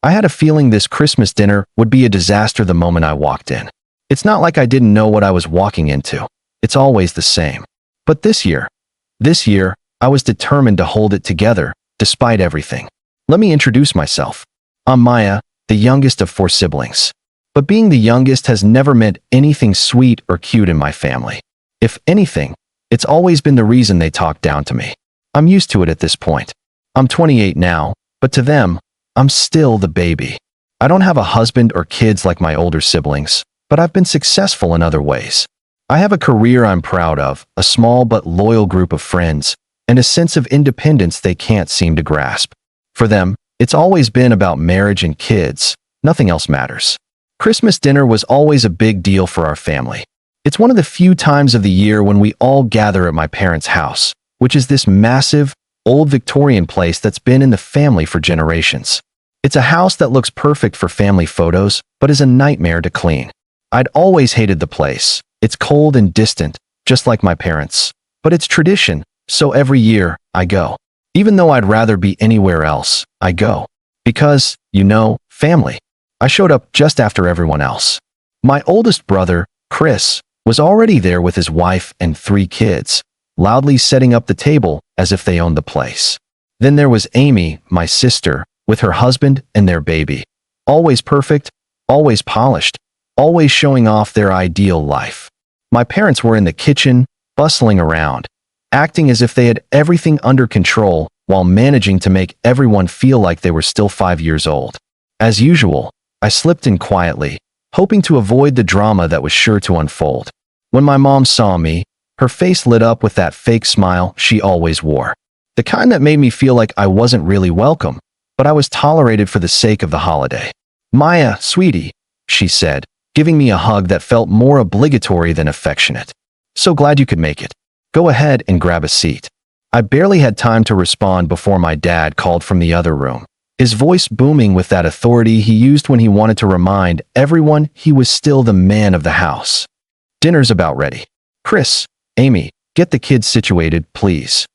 I had a feeling this Christmas dinner would be a disaster the moment I walked in. It's not like I didn't know what I was walking into. It's always the same. But this year, I was determined to hold it together, despite everything. Let me introduce myself. I'm Maya, the youngest of 4 siblings. But being the youngest has never meant anything sweet or cute in my family. If anything, it's always been the reason they talk down to me. I'm used to it at this point. I'm 28 now, but to them, I'm still the baby. I don't have a husband or kids like my older siblings, but I've been successful in other ways. I have a career I'm proud of, a small but loyal group of friends, and a sense of independence they can't seem to grasp. For them, it's always been about marriage and kids. Nothing else matters. Christmas dinner was always a big deal for our family. It's one of the few times of the year when we all gather at my parents' house, which is this massive, old Victorian place that's been in the family for generations. It's a house that looks perfect for family photos, but is a nightmare to clean. I'd always hated the place. It's cold and distant, just like my parents. But it's tradition, so every year, I go. Even though I'd rather be anywhere else, I go. Because, family. I showed up just after everyone else. My oldest brother, Chris, was already there with his wife and 3 kids, loudly setting up the table as if they owned the place. Then there was Amy, my sister, with her husband and their baby. Always perfect, always polished, always showing off their ideal life. My parents were in the kitchen, bustling around, acting as if they had everything under control while managing to make everyone feel like they were still 5 years old. As usual, I slipped in quietly, hoping to avoid the drama that was sure to unfold. When my mom saw me, her face lit up with that fake smile she always wore. The kind that made me feel like I wasn't really welcome, but I was tolerated for the sake of the holiday. "Maya, sweetie," she said, giving me a hug that felt more obligatory than affectionate. "So glad you could make it. Go ahead and grab a seat." I barely had time to respond before my dad called from the other room, his voice booming with that authority he used when he wanted to remind everyone he was still the man of the house. "Dinner's about ready. Chris, Amy, get the kids situated, please."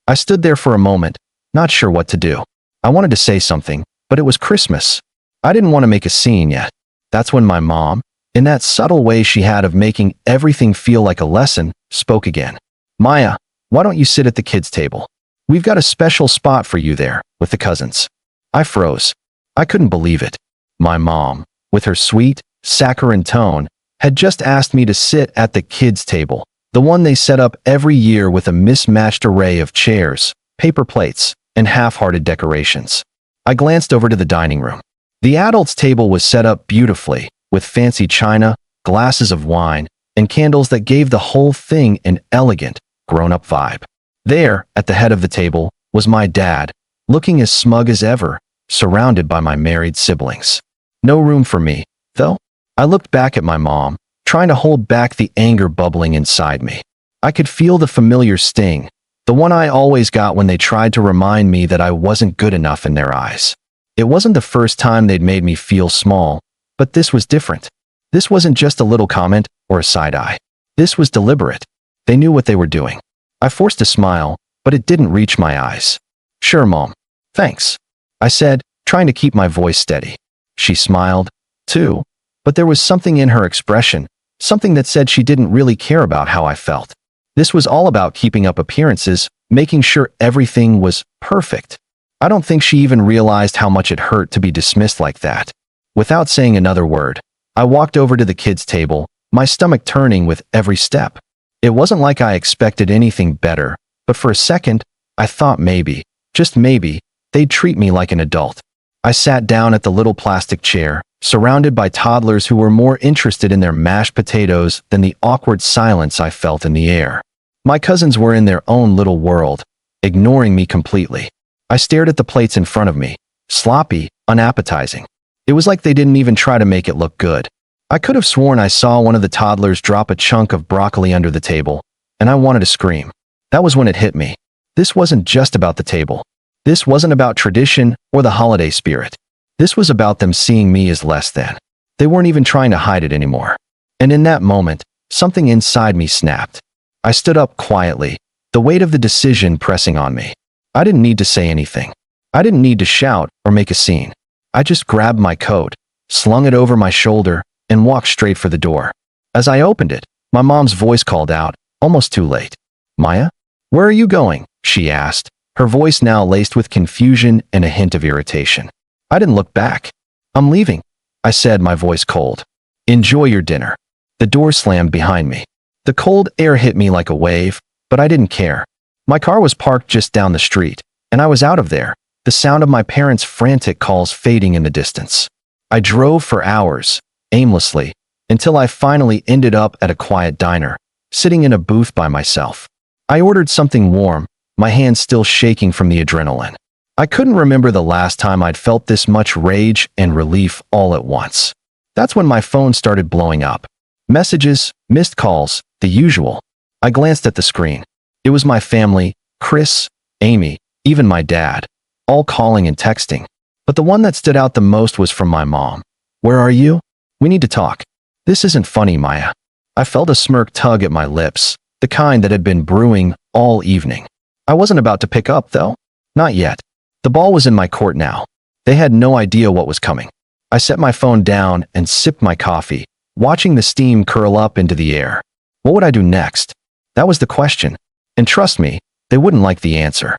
I stood there for a moment, not sure what to do. I wanted to say something, but it was Christmas. I didn't want to make a scene yet. That's when my mom, in that subtle way she had of making everything feel like a lesson, spoke again. "Maya, why don't you sit at the kids' table? We've got a special spot for you there, with the cousins." I froze. I couldn't believe it. My mom, with her sweet, saccharine tone, had just asked me to sit at the kids' table, the one they set up every year with a mismatched array of chairs, paper plates, and half-hearted decorations. I glanced over to the dining room. The adults' table was set up beautifully, with fancy china, glasses of wine, and candles that gave the whole thing an elegant, grown-up vibe. There, at the head of the table, was my dad, looking as smug as ever, surrounded by my married siblings. No room for me, though. I looked back at my mom, trying to hold back the anger bubbling inside me. I could feel the familiar sting, the one I always got when they tried to remind me that I wasn't good enough in their eyes. It wasn't the first time they'd made me feel small, but this was different. This wasn't just a little comment or a side eye. This was deliberate. They knew what they were doing. I forced a smile, but it didn't reach my eyes. "Sure, Mom. Thanks," I said, trying to keep my voice steady. She smiled, too, but there was something in her expression, something that said she didn't really care about how I felt. This was all about keeping up appearances, making sure everything was perfect. I don't think she even realized how much it hurt to be dismissed like that. Without saying another word, I walked over to the kids' table, my stomach turning with every step. It wasn't like I expected anything better, but for a second, I thought maybe, just maybe, they'd treat me like an adult. I sat down at the little plastic chair, surrounded by toddlers who were more interested in their mashed potatoes than the awkward silence I felt in the air. My cousins were in their own little world, ignoring me completely. I stared at the plates in front of me, sloppy, unappetizing. It was like they didn't even try to make it look good. I could have sworn I saw one of the toddlers drop a chunk of broccoli under the table, and I wanted to scream. That was when it hit me. This wasn't just about the table. This wasn't about tradition or the holiday spirit. This was about them seeing me as less than. They weren't even trying to hide it anymore. And in that moment, something inside me snapped. I stood up quietly, the weight of the decision pressing on me. I didn't need to say anything. I didn't need to shout or make a scene. I just grabbed my coat, slung it over my shoulder, and walked straight for the door. As I opened it, my mom's voice called out, almost too late. "Maya? Where are you going?" she asked, her voice now laced with confusion and a hint of irritation. I didn't look back. "I'm leaving," I said, my voice cold. "Enjoy your dinner." The door slammed behind me. The cold air hit me like a wave, but I didn't care. My car was parked just down the street, and I was out of there, the sound of my parents' frantic calls fading in the distance. I drove for hours, aimlessly, until I finally ended up at a quiet diner, sitting in a booth by myself. I ordered something warm, my hands still shaking from the adrenaline. I couldn't remember the last time I'd felt this much rage and relief all at once. That's when my phone started blowing up. Messages, missed calls, the usual. I glanced at the screen. It was my family, Chris, Amy, even my dad, all calling and texting. But the one that stood out the most was from my mom. "Where are you? We need to talk." "This isn't funny, Maya." I felt a smirk tug at my lips, the kind that had been brewing all evening. I wasn't about to pick up, though. Not yet. The ball was in my court now. They had no idea what was coming. I set my phone down and sipped my coffee, watching the steam curl up into the air. What would I do next? That was the question. And trust me, they wouldn't like the answer.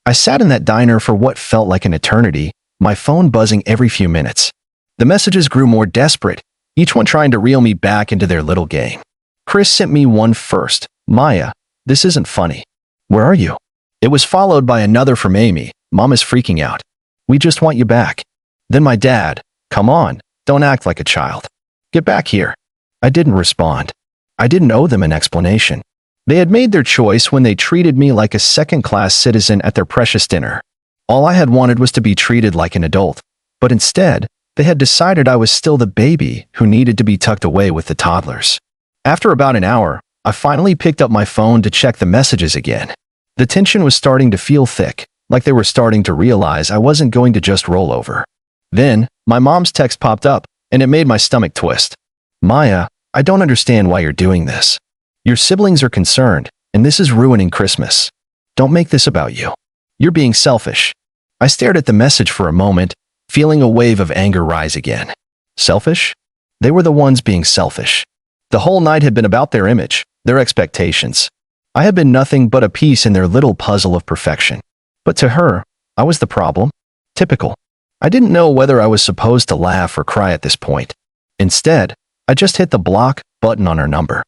I sat in that diner for what felt like an eternity, my phone buzzing every few minutes. The messages grew more desperate, each one trying to reel me back into their little game. Chris sent me one first. "Maya, this isn't funny. Where are you?" It was followed by another from Amy. "Mom is freaking out. We just want you back." Then my dad. "Come on, don't act like a child. Get back here." I didn't respond. I didn't owe them an explanation. They had made their choice when they treated me like a second-class citizen at their precious dinner. All I had wanted was to be treated like an adult. But instead, they had decided I was still the baby who needed to be tucked away with the toddlers. After about an hour, I finally picked up my phone to check the messages again. The tension was starting to feel thick, like they were starting to realize I wasn't going to just roll over. Then, my mom's text popped up, and it made my stomach twist. "Maya, I don't understand why you're doing this. Your siblings are concerned, and this is ruining Christmas. Don't make this about you. You're being selfish." I stared at the message for a moment, feeling a wave of anger rise again. Selfish? They were the ones being selfish. The whole night had been about their image, their expectations. I had been nothing but a piece in their little puzzle of perfection. But to her, I was the problem. Typical. I didn't know whether I was supposed to laugh or cry at this point. Instead, I just hit the block button on her number.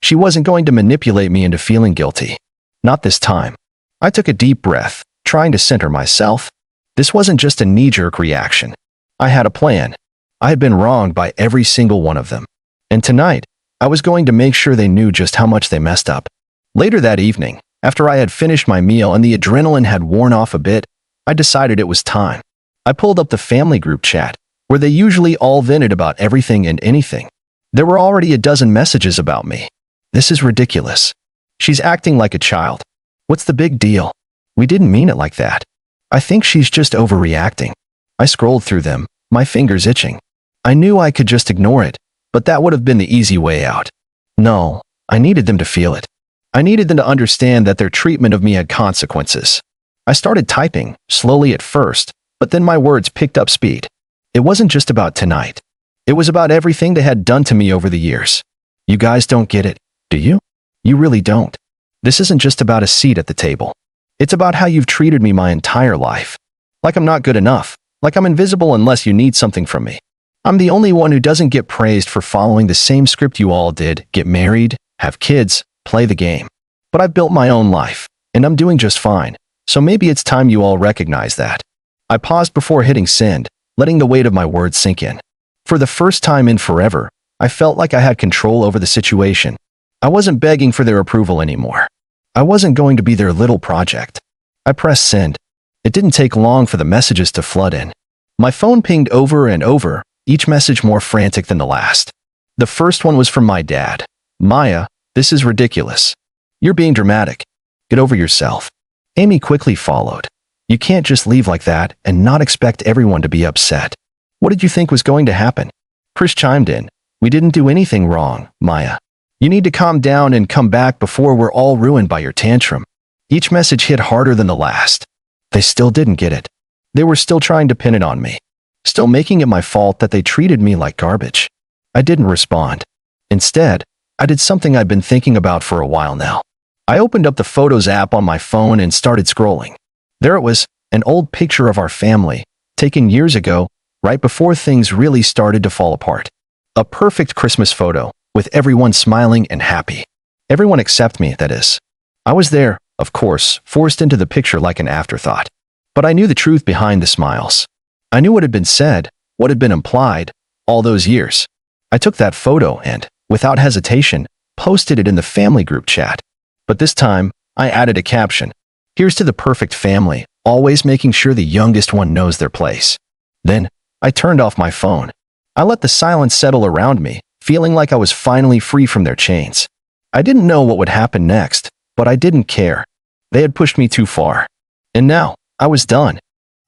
She wasn't going to manipulate me into feeling guilty. Not this time. I took a deep breath, trying to center myself. This wasn't just a knee-jerk reaction. I had a plan. I had been wronged by every single one of them. And tonight, I was going to make sure they knew just how much they messed up. Later that evening, after I had finished my meal and the adrenaline had worn off a bit, I decided it was time. I pulled up the family group chat, where they usually all vented about everything and anything. There were already a dozen messages about me. This is ridiculous. She's acting like a child. What's the big deal? We didn't mean it like that. I think she's just overreacting. I scrolled through them, my fingers itching. I knew I could just ignore it, but that would have been the easy way out. No, I needed them to feel it. I needed them to understand that their treatment of me had consequences. I started typing, slowly at first, but then my words picked up speed. It wasn't just about tonight. It was about everything they had done to me over the years. You guys don't get it, do you? You really don't. This isn't just about a seat at the table. It's about how you've treated me my entire life. Like I'm not good enough, like I'm invisible unless you need something from me. I'm the only one who doesn't get praised for following the same script you all did, get married, have kids, play the game. But I've built my own life, and I'm doing just fine, so maybe it's time you all recognize that. I paused before hitting send, letting the weight of my words sink in. For the first time in forever, I felt like I had control over the situation. I wasn't begging for their approval anymore. I wasn't going to be their little project. I pressed send. It didn't take long for the messages to flood in. My phone pinged over and over, each message more frantic than the last. The first one was from my dad. "Maya, this is ridiculous. You're being dramatic. Get over yourself." Amy quickly followed. "You can't just leave like that and not expect everyone to be upset. What did you think was going to happen?" Chris chimed in. "We didn't do anything wrong, Maya. You need to calm down and come back before we're all ruined by your tantrum." Each message hit harder than the last. They still didn't get it. They were still trying to pin it on me. still making it my fault that they treated me like garbage. I didn't respond. Instead, I did something I'd been thinking about for a while now. I opened up the Photos app on my phone and started scrolling. There it was, an old picture of our family, taken years ago, right before things really started to fall apart. A perfect Christmas photo, with everyone smiling and happy. Everyone except me, that is. I was there, of course, forced into the picture like an afterthought. But I knew the truth behind the smiles. I knew what had been said, what had been implied, all those years. I took that photo and, without hesitation, posted it in the family group chat. But this time, I added a caption. Here's to the perfect family, always making sure the youngest one knows their place. Then, I turned off my phone. I let the silence settle around me, feeling like I was finally free from their chains. I didn't know what would happen next, but I didn't care. They had pushed me too far. And now, I was done.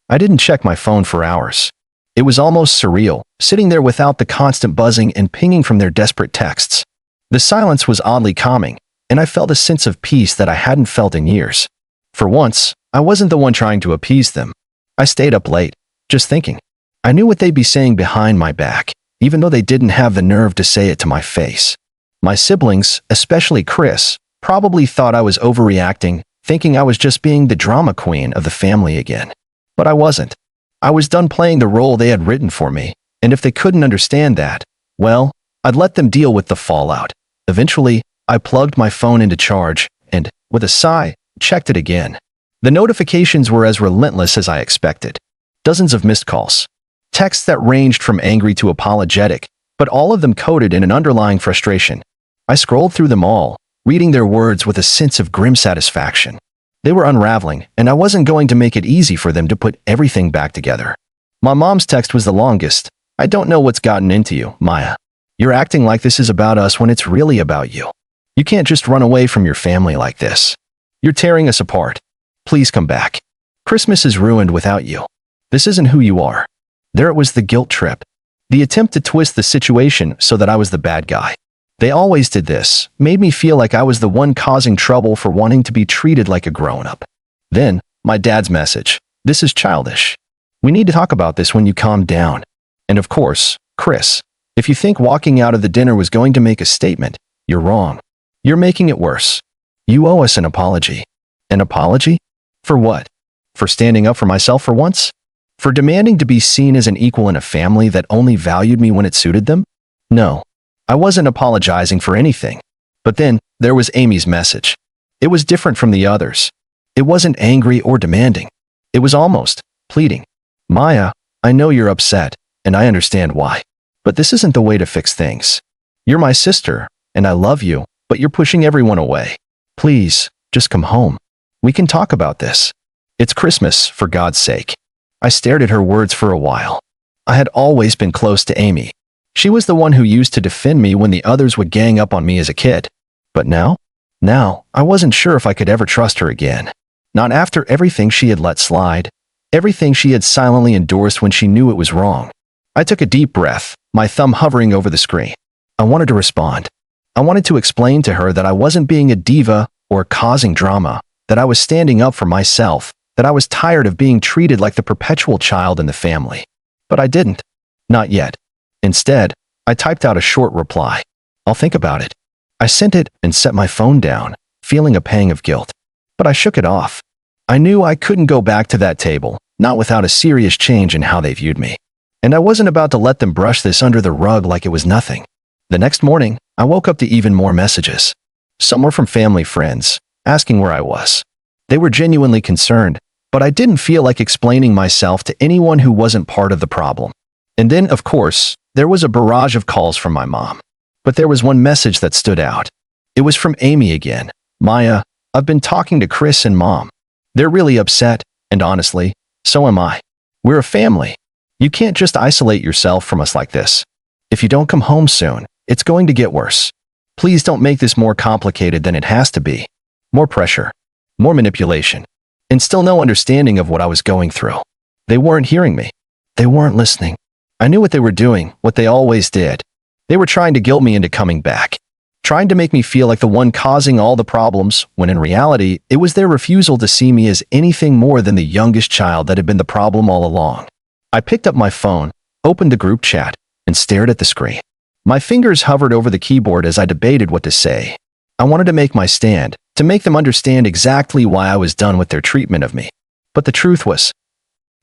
I didn't check my phone for hours. It was almost surreal, sitting there without the constant buzzing and pinging from their desperate texts. The silence was oddly calming, and I felt a sense of peace that I hadn't felt in years. For once, I wasn't the one trying to appease them. I stayed up late, just thinking. I knew what they'd be saying behind my back, even though they didn't have the nerve to say it to my face. My siblings, especially Chris, probably thought I was overreacting, thinking I was just being the drama queen of the family again. But I wasn't. I was done playing the role they had written for me, and if they couldn't understand that, well, I'd let them deal with the fallout. Eventually, I plugged my phone into charge and, with a sigh, checked it again. The notifications were as relentless as I expected. Dozens of missed calls. Texts that ranged from angry to apologetic, but all of them coded in an underlying frustration. I scrolled through them all, reading their words with a sense of grim satisfaction. They were unraveling, and I wasn't going to make it easy for them to put everything back together. My mom's text was the longest. I don't know what's gotten into you, Maya. You're acting like this is about us when it's really about you. You can't just run away from your family like this. You're tearing us apart. Please come back. Christmas is ruined without you. This isn't who you are. There it was, the guilt trip. The attempt to twist the situation so that I was the bad guy. They always did this, made me feel like I was the one causing trouble for wanting to be treated like a grown-up. Then, my dad's message. This is childish. We need to talk about this when you calm down. And of course, Chris, if you think walking out of the dinner was going to make a statement, you're wrong. You're making it worse. You owe us an apology. An apology? For what? For standing up for myself for once? For demanding to be seen as an equal in a family that only valued me when it suited them? No. I wasn't apologizing for anything. But then, there was Amy's message. It was different from the others. It wasn't angry or demanding. It was almost pleading. Maya, I know you're upset, and I understand why. But this isn't the way to fix things. You're my sister, and I love you, but you're pushing everyone away. Please, just come home. We can talk about this. It's Christmas, for God's sake. I stared at her words for a while. I had always been close to Amy. She was the one who used to defend me when the others would gang up on me as a kid. But now, I wasn't sure if I could ever trust her again. Not after everything she had let slide, everything she had silently endorsed when she knew it was wrong. I took a deep breath, my thumb hovering over the screen. I wanted to respond. I wanted to explain to her that I wasn't being a diva or causing drama, that I was standing up for myself, that I was tired of being treated like the perpetual child in the family. But I didn't. Not yet. Instead, I typed out a short reply. I'll think about it. I sent it and set my phone down, feeling a pang of guilt. But I shook it off. I knew I couldn't go back to that table, not without a serious change in how they viewed me. And I wasn't about to let them brush this under the rug like it was nothing. The next morning, I woke up to even more messages. Some were from family friends, asking where I was. They were genuinely concerned, but I didn't feel like explaining myself to anyone who wasn't part of the problem. And then, of course, there was a barrage of calls from my mom. But there was one message that stood out. It was from Amy again. Maya, I've been talking to Chris and Mom. They're really upset, and honestly, so am I. We're a family. You can't just isolate yourself from us like this. If you don't come home soon, it's going to get worse. Please don't make this more complicated than it has to be. More pressure, more manipulation, and still no understanding of what I was going through. They weren't hearing me. They weren't listening. I knew what they were doing, what they always did. They were trying to guilt me into coming back, trying to make me feel like the one causing all the problems, when in reality, it was their refusal to see me as anything more than the youngest child that had been the problem all along. I picked up my phone, opened the group chat, and stared at the screen. My fingers hovered over the keyboard as I debated what to say. I wanted to make my stand, to make them understand exactly why I was done with their treatment of me. But the truth was,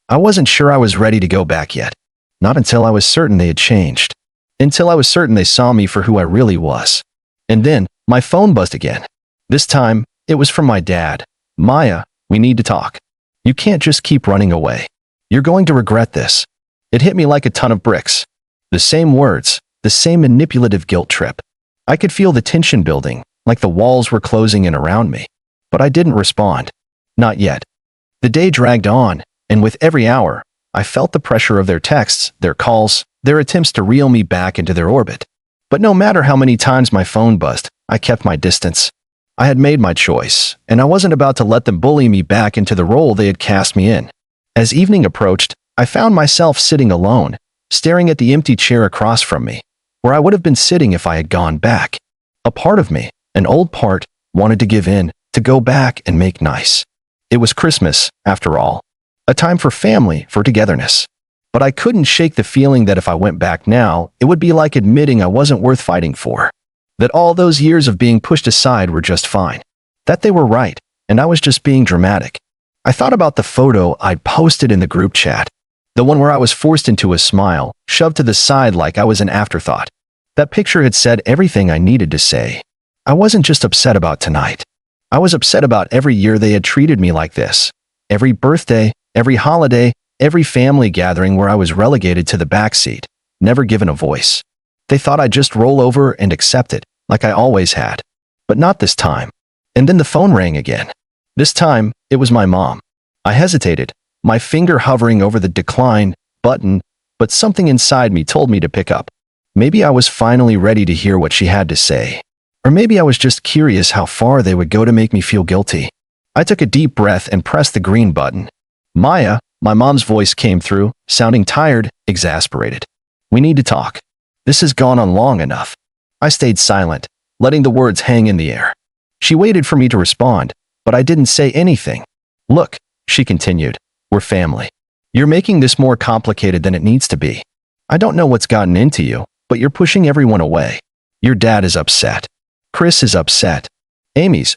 I wasn't sure I was ready to go back yet. Not until I was certain they had changed. Until I was certain they saw me for who I really was. And then, my phone buzzed again. This time, it was from my dad. Maya, we need to talk. You can't just keep running away. You're going to regret this. It hit me like a ton of bricks. The same words, the same manipulative guilt trip. I could feel the tension building, like the walls were closing in around me. But I didn't respond. Not yet. The day dragged on, and with every hour, I felt the pressure of their texts, their calls, their attempts to reel me back into their orbit. But no matter how many times my phone buzzed, I kept my distance. I had made my choice, and I wasn't about to let them bully me back into the role they had cast me in. As evening approached, I found myself sitting alone, staring at the empty chair across from me, where I would have been sitting if I had gone back. A part of me, an old part, wanted to give in, to go back and make nice. It was Christmas, after all. A time for family, for togetherness. But I couldn't shake the feeling that if I went back now, it would be like admitting I wasn't worth fighting for. That all those years of being pushed aside were just fine. That they were right, and I was just being dramatic. I thought about the photo I'd posted in the group chat. The one where I was forced into a smile, shoved to the side like I was an afterthought. That picture had said everything I needed to say. I wasn't just upset about tonight. I was upset about every year they had treated me like this. Every birthday, every holiday, every family gathering where I was relegated to the backseat, never given a voice. They thought I'd just roll over and accept it, like I always had. But not this time. And then the phone rang again. This time, it was my mom. I hesitated, my finger hovering over the decline button, but something inside me told me to pick up. Maybe I was finally ready to hear what she had to say. Or maybe I was just curious how far they would go to make me feel guilty. I took a deep breath and pressed the green button. Maya, my mom's voice came through, sounding tired, exasperated. We need to talk. This has gone on long enough. I stayed silent, letting the words hang in the air. She waited for me to respond, but I didn't say anything. Look, she continued, we're family. You're making this more complicated than it needs to be. I don't know what's gotten into you, but you're pushing everyone away. Your dad is upset. Chris is upset.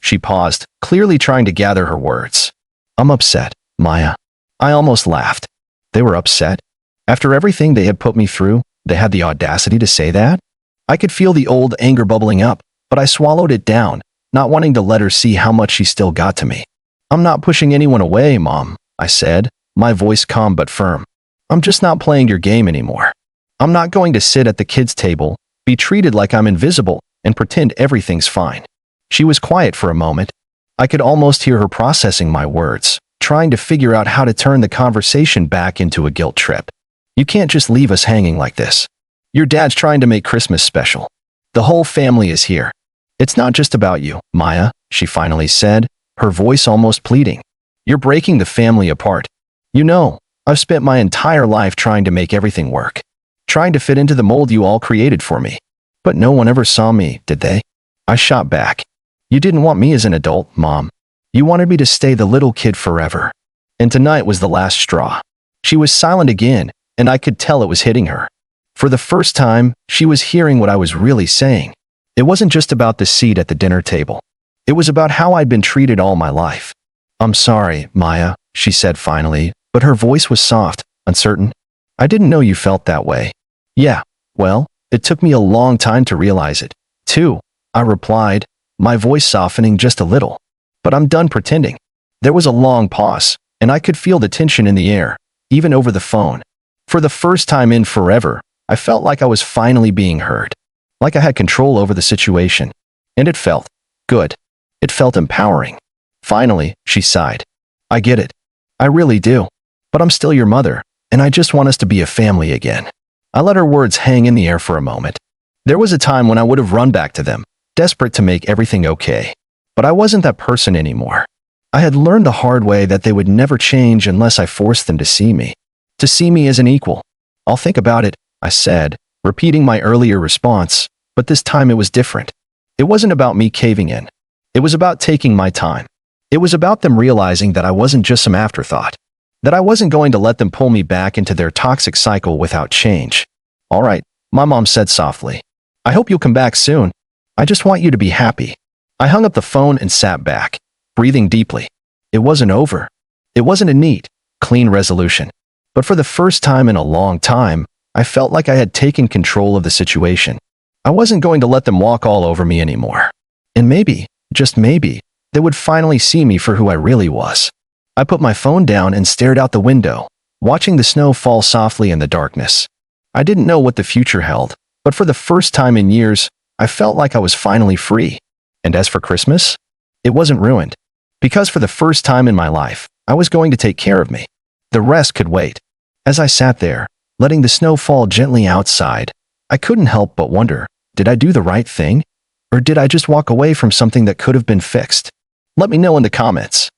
She paused, clearly trying to gather her words. I'm upset, Maya. I almost laughed. They were upset? After everything they had put me through, they had the audacity to say that? I could feel the old anger bubbling up, but I swallowed it down, not wanting to let her see how much she still got to me. I'm not pushing anyone away, Mom, I said, my voice calm but firm. I'm just not playing your game anymore. I'm not going to sit at the kids' table, be treated like I'm invisible, and pretend everything's fine. She was quiet for a moment. I could almost hear her processing my words, trying to figure out how to turn the conversation back into a guilt trip. You can't just leave us hanging like this. Your dad's trying to make Christmas special. The whole family is here. It's not just about you, Maya, she finally said, her voice almost pleading. You're breaking the family apart. You know, I've spent my entire life trying to make everything work. Trying to fit into the mold you all created for me. But no one ever saw me, did they? I shot back. You didn't want me as an adult, Mom. You wanted me to stay the little kid forever. And tonight was the last straw. She was silent again, and I could tell it was hitting her. For the first time, she was hearing what I was really saying. It wasn't just about the seat at the dinner table. It was about how I'd been treated all my life. I'm sorry, Maya, she said finally, but her voice was soft, uncertain. I didn't know you felt that way. Yeah, well, it took me a long time to realize it, too, I replied, my voice softening just a little. But I'm done pretending. There was a long pause, and I could feel the tension in the air, even over the phone. For the first time in forever, I felt like I was finally being heard. Like I had control over the situation. And it felt good. It felt empowering. Finally, she sighed. I get it. I really do. But I'm still your mother, and I just want us to be a family again. I let her words hang in the air for a moment. There was a time when I would have run back to them, desperate to make everything okay. But I wasn't that person anymore. I had learned the hard way that they would never change unless I forced them to see me as an equal. I'll think about it, I said, repeating my earlier response, but this time it was different. It wasn't about me caving in. It was about taking my time. It was about them realizing that I wasn't just some afterthought. that I wasn't going to let them pull me back into their toxic cycle without change. All right, my mom said softly. I hope you'll come back soon. I just want you to be happy. I hung up the phone and sat back, breathing deeply. It wasn't over. It wasn't a neat, clean resolution. But for the first time in a long time, I felt like I had taken control of the situation. I wasn't going to let them walk all over me anymore. And maybe, just maybe, they would finally see me for who I really was. I put my phone down and stared out the window, watching the snow fall softly in the darkness. I didn't know what the future held, but for the first time in years, I felt like I was finally free. And as for Christmas, it wasn't ruined. Because for the first time in my life, I was going to take care of me. The rest could wait. As I sat there, letting the snow fall gently outside, I couldn't help but wonder, did I do the right thing? Or did I just walk away from something that could have been fixed? Let me know in the comments.